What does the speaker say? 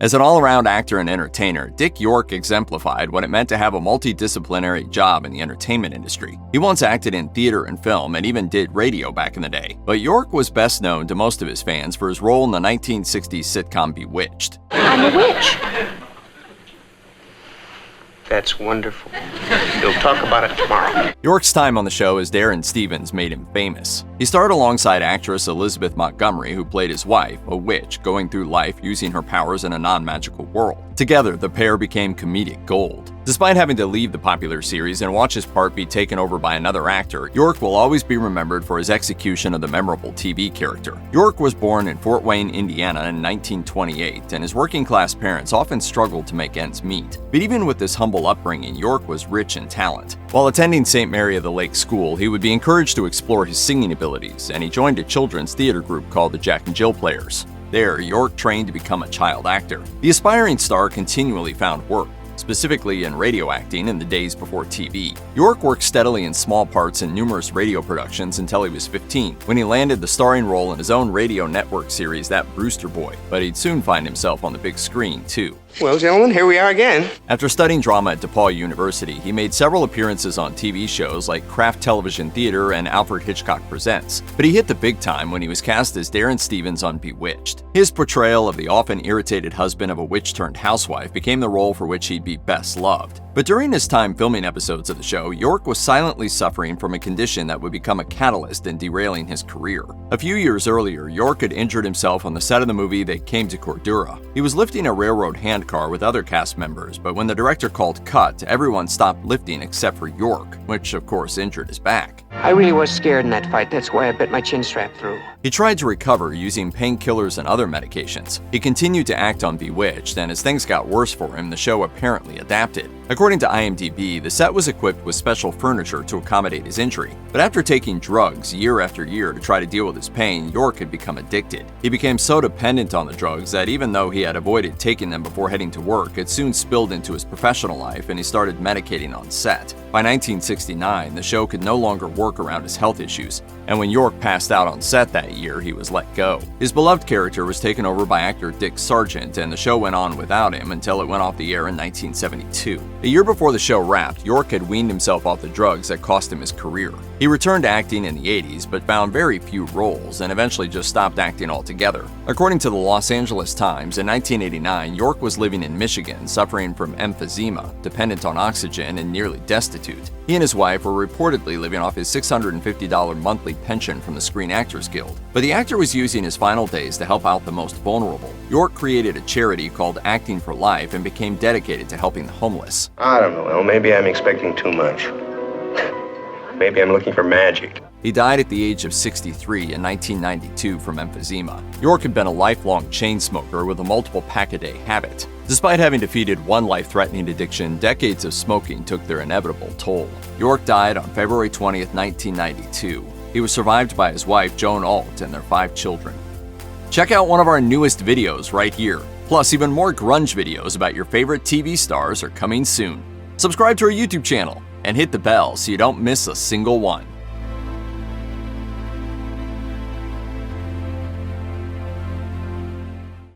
As an all-around actor and entertainer, Dick York exemplified what it meant to have a multidisciplinary job in the entertainment industry. He once acted in theater and film and even did radio back in the day. But York was best known to most of his fans for his role in the 1960s sitcom Bewitched. I'm a witch. That's wonderful. We'll talk about it tomorrow. York's time on the show as Darren Stevens made him famous. He starred alongside actress Elizabeth Montgomery, who played his wife, a witch, going through life using her powers in a non-magical world. Together, the pair became comedic gold. Despite having to leave the popular series and watch his part be taken over by another actor, York will always be remembered for his execution of the memorable TV character. York was born in Fort Wayne, Indiana in 1928, and his working-class parents often struggled to make ends meet. But even with this humble upbringing, York was rich in talent. While attending St. Mary of the Lake School, he would be encouraged to explore his singing abilities, and he joined a children's theater group called the Jack and Jill Players. There, York trained to become a child actor. The aspiring star continually found work, specifically in radio acting in the days before TV. York worked steadily in small parts in numerous radio productions until he was 15, when he landed the starring role in his own radio network series, That Brewster Boy, but he'd soon find himself on the big screen, too. Well, gentlemen, here we are again. After studying drama at DePaul University, he made several appearances on TV shows like Kraft Television Theater and Alfred Hitchcock Presents, but he hit the big time when he was cast as Darren Stevens on Bewitched. His portrayal of the often irritated husband of a witch-turned-housewife became the role for which he'd be best loved. But during his time filming episodes of the show, York was silently suffering from a condition that would become a catalyst in derailing his career. A few years earlier, York had injured himself on the set of the movie They Came to Cordura. He was lifting a railroad handcar with other cast members, but when the director called cut, everyone stopped lifting except for York, which of course injured his back. I really was scared in that fight. That's why I bit my chin strap through. He tried to recover using painkillers and other medications. He continued to act on Bewitched, and as things got worse for him, the show apparently adapted. According to IMDb, the set was equipped with special furniture to accommodate his injury. But after taking drugs year after year to try to deal with his pain, York had become addicted. He became so dependent on the drugs that even though he had avoided taking them before heading to work, it soon spilled into his professional life and he started medicating on set. By 1969, the show could no longer work around his health issues, and when York passed out on set that year, he was let go. His beloved character was taken over by actor Dick Sargent, and the show went on without him until it went off the air in 1972. A year before the show wrapped, York had weaned himself off the drugs that cost him his career. He returned to acting in the 80s, but found very few roles, and eventually just stopped acting altogether. According to the Los Angeles Times, in 1989, York was living in Michigan, suffering from emphysema, dependent on oxygen, and nearly destitute. He and his wife were reportedly living off his $650 monthly pension from the Screen Actors Guild. But the actor was using his final days to help out the most vulnerable. York created a charity called Acting for Life and became dedicated to helping the homeless. I don't know. Well, maybe I'm expecting too much. Maybe I'm looking for magic. He died at the age of 63 in 1992 from emphysema. York had been a lifelong chain smoker with a multiple pack-a-day habit. Despite having defeated one life-threatening addiction, decades of smoking took their inevitable toll. York died on February 20th, 1992. He was survived by his wife, Joan Alt, and their 5 children. Check out one of our newest videos right here. Plus, even more grunge videos about your favorite TV stars are coming soon. Subscribe to our YouTube channel and hit the bell so you don't miss a single one.